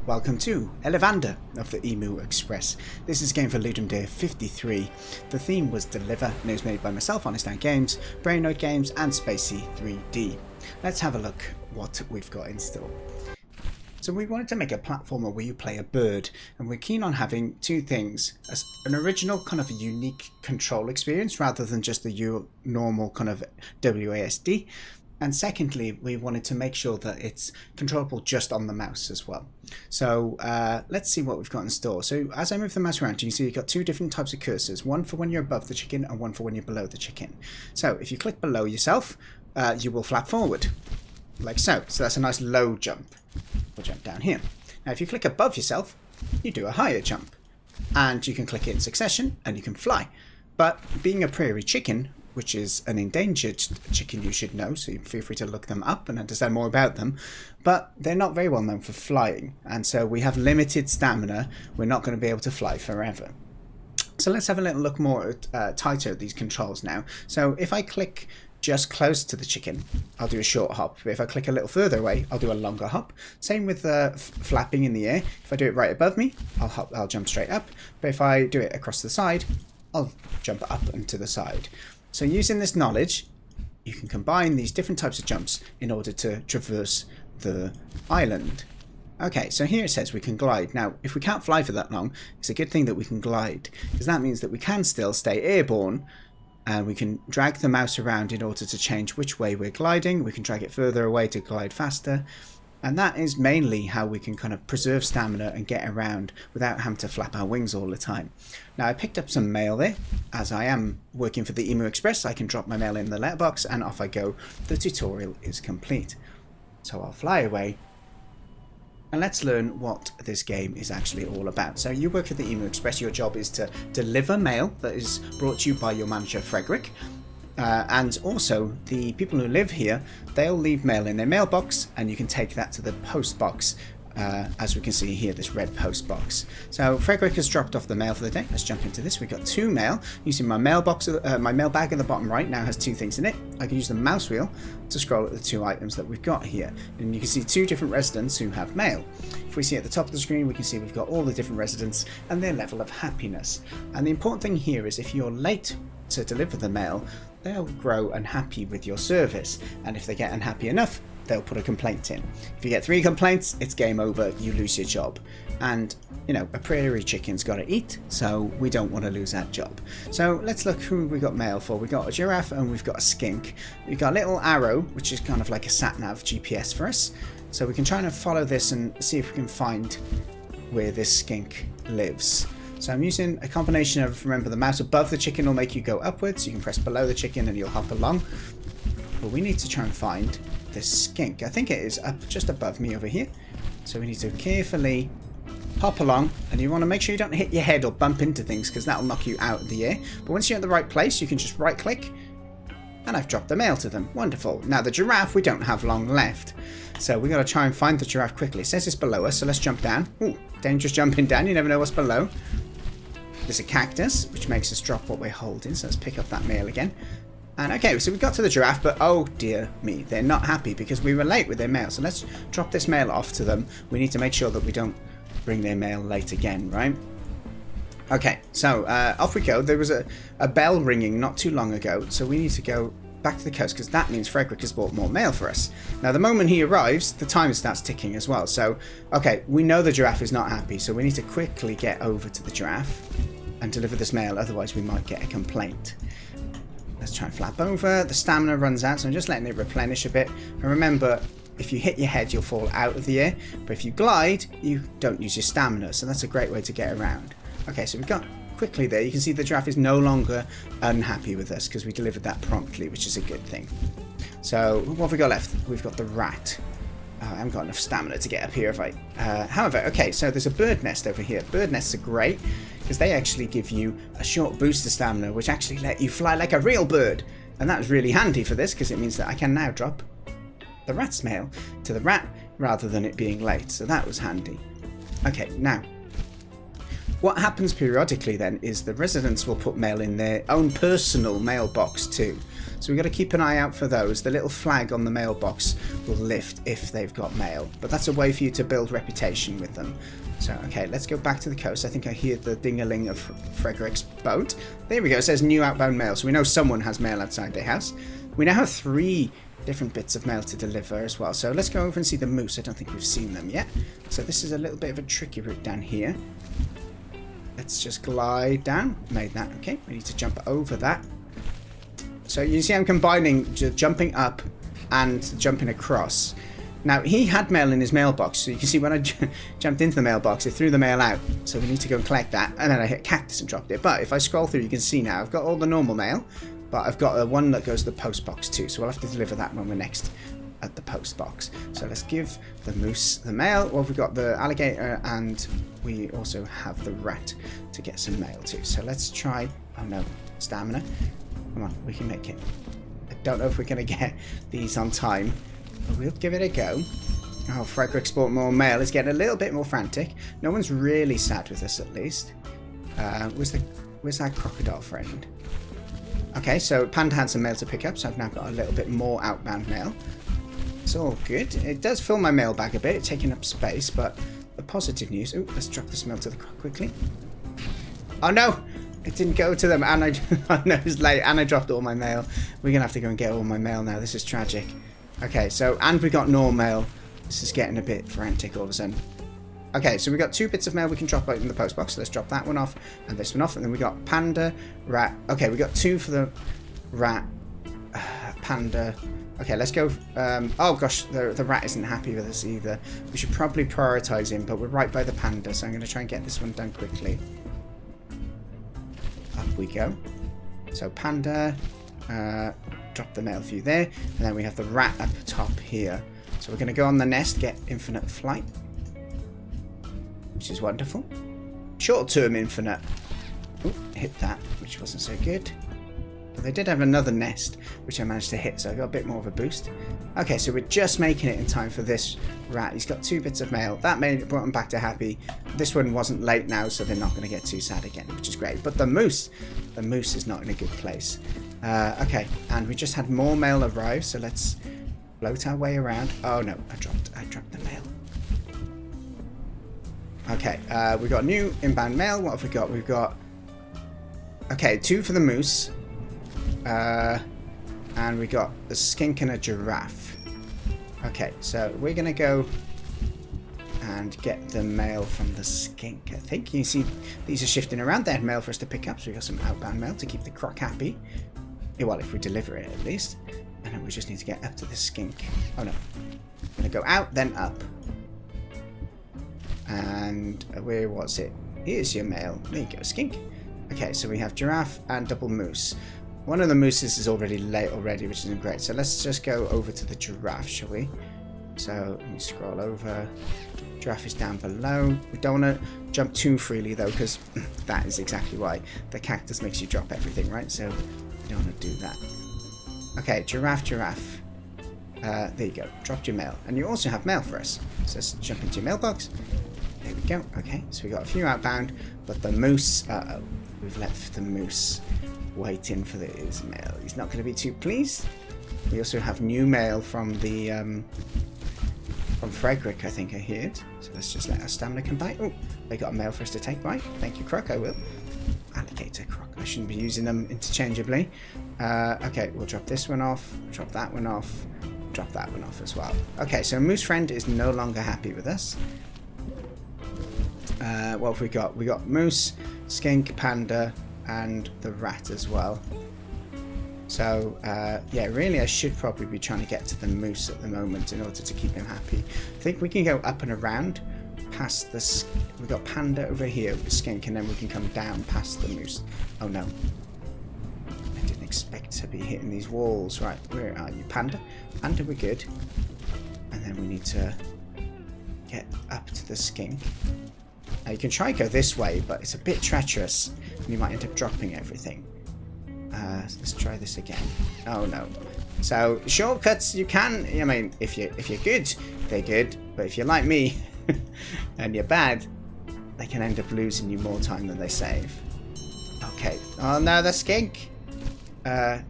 Welcome to Elevander of the Emu Express. This is a game for Ludum Day 53. The theme was Deliver and it was made by myself, Honest Dan Games, Brainoid Games and Spacey 3D. Let's have a look what we've got in store. So we wanted to make a platformer where you play a bird, and we're keen on having two things: an original kind of unique control experience rather than just the normal kind of WASD. And secondly, we wanted to make sure that it's controllable just on the mouse as well. So let's see what we've got in store. So as I move the mouse around, you can see you've got two different types of cursors, one for when you're above the chicken and one for when you're below the chicken. So if you click below yourself, you will flap forward, like so. So that's a nice low jump. We'll jump down here. Now if you click above yourself, you do a higher jump. And you can click it in succession and you can fly. But being a prairie chicken, which is an endangered chicken, you should know, so feel free to look them up and understand more about them. But they're not very well known for flying, and so we have limited stamina. We're not going to be able to fly forever. So let's have a little look more tighter at these controls now. So if I click just close to the chicken, I'll do a short hop. But if I click a little further away, I'll do a longer hop. Same with flapping in the air. If I do it right above me, I'll jump straight up. But if I do it across the side, I'll jump up and to the side. So using this knowledge, you can combine these different types of jumps in order to traverse the island. Okay, so here it says we can glide. Now, if we can't fly for that long, it's a good thing that we can glide, because that means that we can still stay airborne, and we can drag the mouse around in order to change which way we're gliding. We can drag it further away to glide faster. And that is mainly how we can kind of preserve stamina and get around without having to flap our wings all the time. Now I picked up some mail there. As I am working for the Emu Express, I can drop my mail in the letterbox and off I go. The tutorial is complete. So I'll fly away and let's learn what this game is actually all about. So you work for the Emu Express. Your job is to deliver mail that is brought to you by your manager Fregerick. And also, the people who live here, they'll leave mail in their mailbox, and you can take that to the postbox, as we can see here, this red postbox. So Fregerick has dropped off the mail for the day. Let's jump into this. We've got two mail. Using my mailbox, my mail bag at the bottom right now has two things in it. I can use the mouse wheel to scroll at the two items that we've got here. And you can see two different residents who have mail. If we see at the top of the screen, we can see we've got all the different residents and their level of happiness. And the important thing here is if you're late to deliver the mail, they'll grow unhappy with your service, and if they get unhappy enough, they'll put a complaint in. If you get 3 complaints, it's game over, you lose your job. And, you know, a prairie chicken's got to eat, so we don't want to lose that job. So let's look who we got mail for. We've got a giraffe and we've got a skink. We've got a little arrow, which is kind of like a sat-nav GPS for us. So we can try and follow this and see if we can find where this skink lives. So I'm using a combination of, remember, the mouse above the chicken will make you go upwards. You can press below the chicken and you'll hop along. But we need to try and find this skink. I think it is up just above me over here. So we need to carefully hop along. And you want to make sure you don't hit your head or bump into things, because that'll knock you out of the air. But once you're at the right place, you can just right click. And I've dropped the mail to them. Wonderful. Now the giraffe, we don't have long left. So we've got to try and find the giraffe quickly. It says it's below us, so let's jump down. Ooh, dangerous jumping down. You never know what's below. There's a cactus, which makes us drop what we're holding, so let's pick up that mail again. And okay, so we got to the giraffe, but oh dear me, they're not happy because we were late with their mail. So let's drop this mail off to them. We need to make sure that we don't bring their mail late again, right? Okay, so off we go. There was a bell ringing not too long ago, so we need to go back to the coast, because that means Fregerick has bought more mail for us. Now the moment he arrives, the time starts ticking as well. So okay, we know the giraffe is not happy, so we need to quickly get over to the giraffe and deliver this mail, otherwise we might get a complaint. Let's try and flap over. The stamina runs out, so I'm just letting it replenish a bit. And remember, if you hit your head, you'll fall out of the air, but if you glide, you don't use your stamina, so that's a great way to get around. Okay, so we've got quickly there. You can see the giraffe is no longer unhappy with us because we delivered that promptly, which is a good thing. So what have we got left? We've got the rat. I haven't got enough stamina to get up here if I... however, okay, so there's a bird nest over here. Bird nests are great because they actually give you a short boost to stamina, which actually let you fly like a real bird. And that was really handy for this because it means that I can now drop the rat's mail to the rat rather than it being late. So that was handy. Okay, now What happens periodically then is the residents will put mail in their own personal mailbox too. So we've got to keep an eye out for those. The little flag on the mailbox will lift if they've got mail. But that's a way for you to build reputation with them. So, okay, let's go back to the coast. I think I hear the ding-a-ling of Fregerick's boat. There we go. It says new outbound mail. So we know someone has mail outside their house. We now have 3 different bits of mail to deliver as well. So let's go over and see the moose. I don't think we've seen them yet. So this is a little bit of a tricky route down here. Let's just glide down. Made that. Okay, we need to jump over that. So you see I'm combining jumping up and jumping across. Now, he had mail in his mailbox, so you can see when I jumped into the mailbox, it threw the mail out. So we need to go and collect that, and then I hit cactus and dropped it. But if I scroll through, you can see now I've got all the normal mail, but I've got one that goes to the postbox too, so we'll have to deliver that when we're next at the postbox. So let's give the moose the mail. Well, we've got the alligator, and we also have the rat to get some mail too. So let's try... Oh no, stamina. Come on, we can make it. I don't know if we're going to get these on time, but we'll give it a go. Oh, Fregerick's bought more mail. It's getting a little bit more frantic. No one's really sad with us, at least. Where's our crocodile friend? Okay, so Panda had some mail to pick up, so I've now got a little bit more outbound mail. It's all good. It does fill my mail bag a bit, taking up space, but the positive news... Oh, let's drop this mail to the croc quickly. Oh, no! It didn't go to them, and I know it's late, and I dropped all my mail. We're going to have to go and get all my mail now. This is tragic. Okay, so, and we got no mail. This is getting a bit frantic all of a sudden. Okay, so we got 2 bits of mail we can drop out in the post box. So let's drop that one off and this one off. And then we got panda, rat. Okay, we got 2 for the rat, panda. Okay, let's go. Oh gosh, the rat isn't happy with us either. We should probably prioritize him, but we're right by the panda. So I'm going to try and get this one done quickly. Up we go. So panda, drop the mail for you there. And then we have the rat up top here. So we're going to go on the nest, get infinite flight, which is wonderful. Short-term infinite. Oh, hit that, which wasn't so good. But they did have another nest, which I managed to hit, so I got a bit more of a boost. Okay, so we're just making it in time for this rat. He's got 2 bits of mail. That brought him back to happy. This one wasn't late now, so they're not going to get too sad again, which is great. But the moose is not in a good place. Okay, and we just had more mail arrive, so let's float our way around. Oh no, I dropped the mail. Okay, we've got new inbound mail. What have we got? We've got... Okay, 2 for the moose. And we got a skink and a giraffe. Okay, so we're going to go and get the mail from the skink, I think. You see, these are shifting around. They had mail for us to pick up, so we got some outbound mail to keep the croc happy. Yeah, well, if we deliver it, at least. And then we just need to get up to the skink. Oh, no. I'm going to go out, then up. And where was it? Here's your mail. There you go, skink. Okay, so we have giraffe and double moose. One of the mooses is already late already, which isn't great. So let's just go over to the giraffe, shall we? So let me scroll over. Giraffe is down below. We don't want to jump too freely though, because that is exactly why the cactus makes you drop everything, right? So we don't want to do that. Okay, giraffe. There you go. Dropped your mail. And you also have mail for us. So let's jump into your mailbox. There we go. Okay, so we got a few outbound, but the moose... Uh-oh. We've left the moose waiting for his mail. He's not going to be too pleased. We also have new mail from the... from Fregerick, I think I heard. So let's just let our stamina come by. Oh, they got a mail for us to take. Right, thank you, croc. I will. Alligator, croc. I shouldn't be using them interchangeably. Okay, we'll drop this one off. Drop that one off. Drop that one off as well. Okay, so Moose Friend is no longer happy with us. What have we got? We got moose, skink, panda, and the rat as well. So, yeah, really I should probably be trying to get to the moose at the moment in order to keep him happy. I think we can go up and around past the... We've got panda over here with the skink, and then we can come down past the moose. Oh, no. I didn't expect to be hitting these walls. Right, where are you, panda? Panda, we're good. And then we need to get up to the skink. Now, you can try to go this way, but it's a bit treacherous, and you might end up dropping everything. So let's try this again. Oh no. So shortcuts you can, I mean, if you're good, they're good. But if you're like me and you're bad, they can end up losing you more time than they save. Okay. Oh no, the skink! I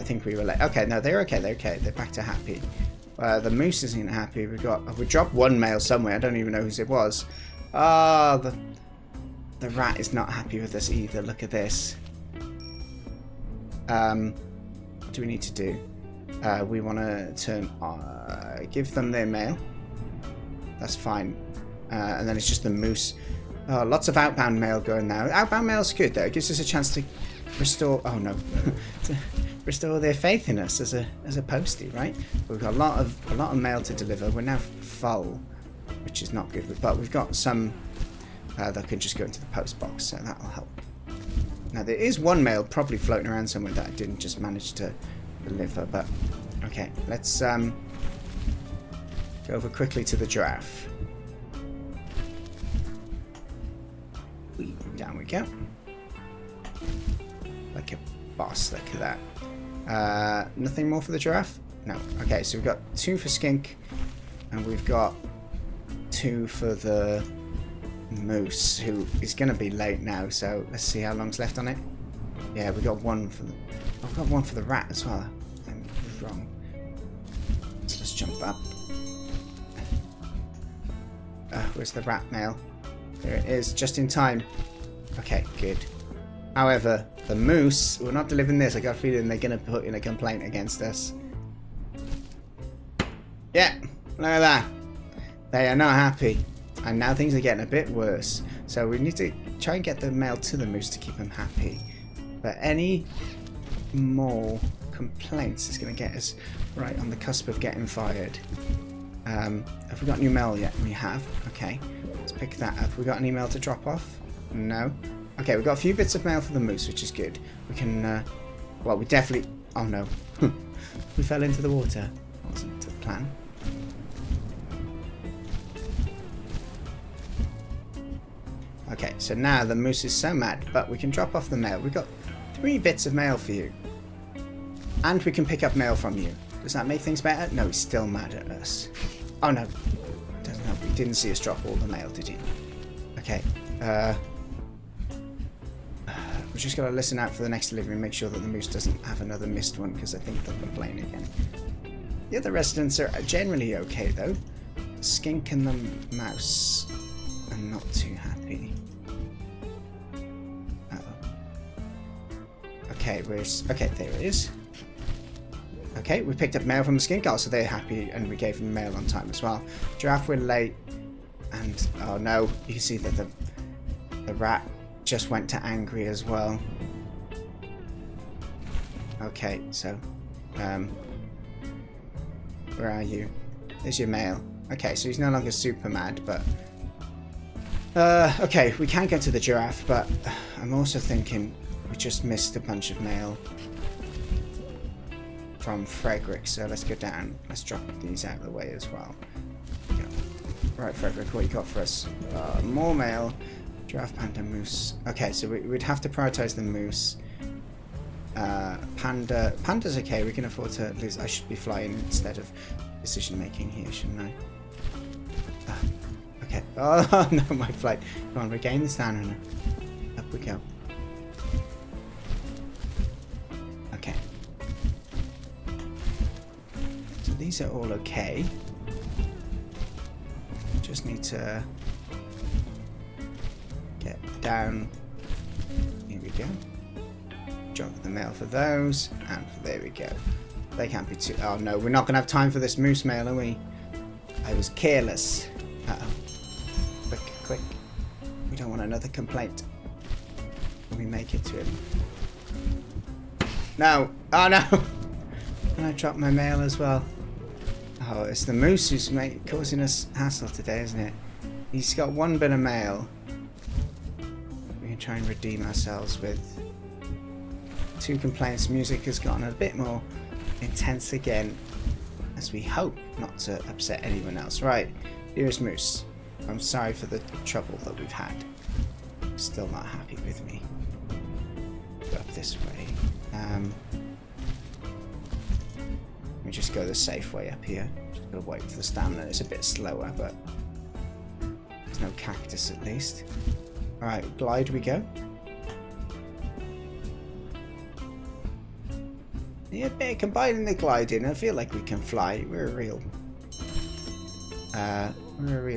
think we were late. Okay, no, they're okay, they're okay. They're back to happy. The moose isn't happy. We dropped one male somewhere. I don't even know whose it was. Ah, the rat is not happy with us either. Look at this. What do we need to do? We want to give them their mail. That's fine. And then it's just the moose. Oh, lots of outbound mail going now. Outbound mail's good though. It gives us a chance to restore. Oh no, to restore their faith in us as a postie, right? We've got a lot of mail to deliver. We're now full, which is not good. But we've got some that could just go into the postbox, so that'll help. Now there is one mail probably floating around somewhere that I didn't just manage to deliver. But okay, let's go over quickly to the giraffe. Down we go. Like a boss, look at that. Nothing more for the giraffe? No. Okay, so we've got 2 for skink, and we've got 2 for the moose, who is going to be late now, so let's see how long's left on it. Yeah, we got 1 for the... I've got 1 for the rat as well. I'm wrong. So let's jump up. Where's the rat mail? There it is, just in time. Okay, good. However, the moose, we're not delivering this. I got a feeling they're going to put in a complaint against us. Yeah, look at that. They are not happy. And now things are getting a bit worse. So we need to try and get the mail to the moose to keep them happy. But any more complaints is going to get us right on the cusp of getting fired. Have we got new mail yet? We have. Okay, let's pick that up. We got an email to drop off? No. Okay, we've got a few bits of mail for the moose, which is good. We can, well, we definitely... Oh no. We fell into the water. That wasn't the plan. Okay, so now the moose is so mad, but we can drop off the mail. We've got 3 bits of mail for you. And we can pick up mail from you. Does that make things better? No, he's still mad at us. Oh no. Doesn't help. He didn't see us drop all the mail, did he? Okay. We've just got to listen out for the next delivery and make sure that the moose doesn't have another missed one, because I think they'll complain again. The other residents are generally okay, though. The skink and the mouse are not too happy. Okay, okay, there it is. Okay, we picked up mail from the skink. Oh, so they're happy, and we gave them mail on time as well. Giraffe, we're late, and oh no, you can see that the rat just went to angry as well. Okay, so where are you? There's your mail. Okay, so he's no longer super mad, but okay, we can go to the giraffe, but I'm also thinking we just missed a bunch of mail from Fregerick, so let's go down. Let's drop these out of the way as well. Right, Fregerick, what you got for us? More mail. Giraffe, panda, moose. Okay, so we'd have to prioritize the moose. Panda's okay. We can afford to lose. I should be flying instead of decision making here, shouldn't I? Okay. Oh no, my flight. Come on, regain the stamina. Up we go. Okay. So these are all okay. Just need to get down. Here we go. Drop the mail for those, and there we go. They can't be too... Oh no, we're not going to have time for this moose mail, are we? I was careless. Uh-oh. Quick, quick. We don't want another complaint when we make it to him. No! Oh no! And I dropped my mail as well. Oh, it's the moose who's causing us hassle today, isn't it? He's got 1 bit of mail. We can try and redeem ourselves with 2 complaints. Music has gotten a bit more intense again, as we hope not to upset anyone else. Right, here's Moose. I'm sorry for the trouble that we've had. Still not happy with me. Go up this way. Let me just go the safe way up here. Just gotta wait for the stamina. It's a bit slower, but it's no cactus at least. Alright, glide we go. Yeah, combining the gliding, I feel like we can fly. We're a real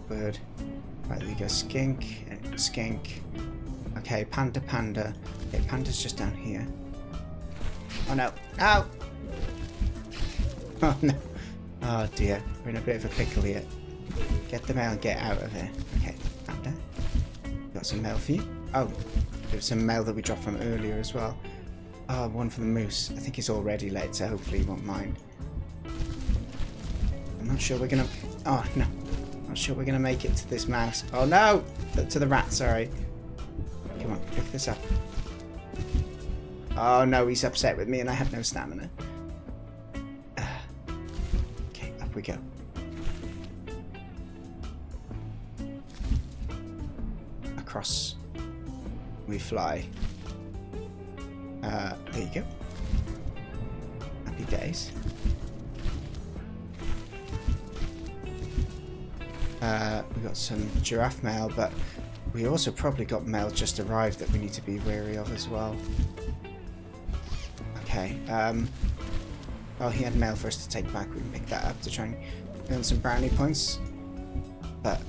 bird. Right, there we go. Skink. Okay, panda. Okay, panda's just down here. Oh no. Ow! Oh no. Oh dear. We're in a bit of a pickle here. Get the mail and get out of here. Okay, panda. Got some mail for you. Oh, there was some mail that we dropped from earlier as well. Oh, one for the moose. I think it's already late, so hopefully he won't mind. I'm not sure we're gonna... Oh, no. Not sure we're gonna make it to this mouse. Oh, no! To the rat, sorry. Come on, pick this up. Oh, no, he's upset with me and I have no stamina. Okay, up we go. Across we fly. There you go. Happy days. We got some giraffe mail, but we also probably got mail just arrived that we need to be wary of as well. Okay. Well, he had mail for us to take back. We can pick that up to try and earn some brownie points. But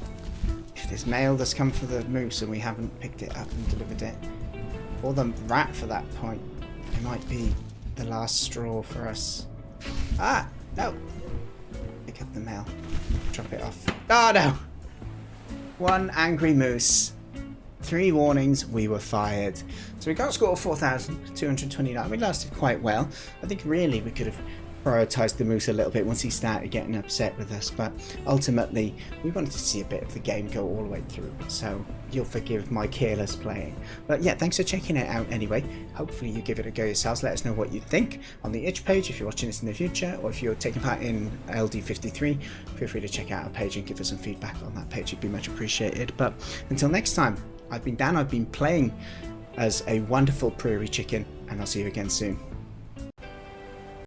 if there's mail that's come for the moose and we haven't picked it up and delivered it, or the rat for that point, it might be the last straw for us. Ah! No! Pick up the mail. Drop it off. Oh no! One angry moose. 3 warnings, we were fired. So we got a score of 4,229. We lasted quite well. I think really we could have prioritised the moose a little bit once he started getting upset with us, but ultimately we wanted to see a bit of the game go all the way through, so you'll forgive my careless playing. But yeah, thanks for checking it out anyway. Hopefully you give it a go yourselves. Let us know what you think on the itch page if you're watching this in the future, or if you're taking part in LD53, feel free to check out our page and give us some feedback on that page. It'd be much appreciated. But until next time, I've been Dan. I've been playing as a wonderful Prairie Chicken, and I'll see you again soon.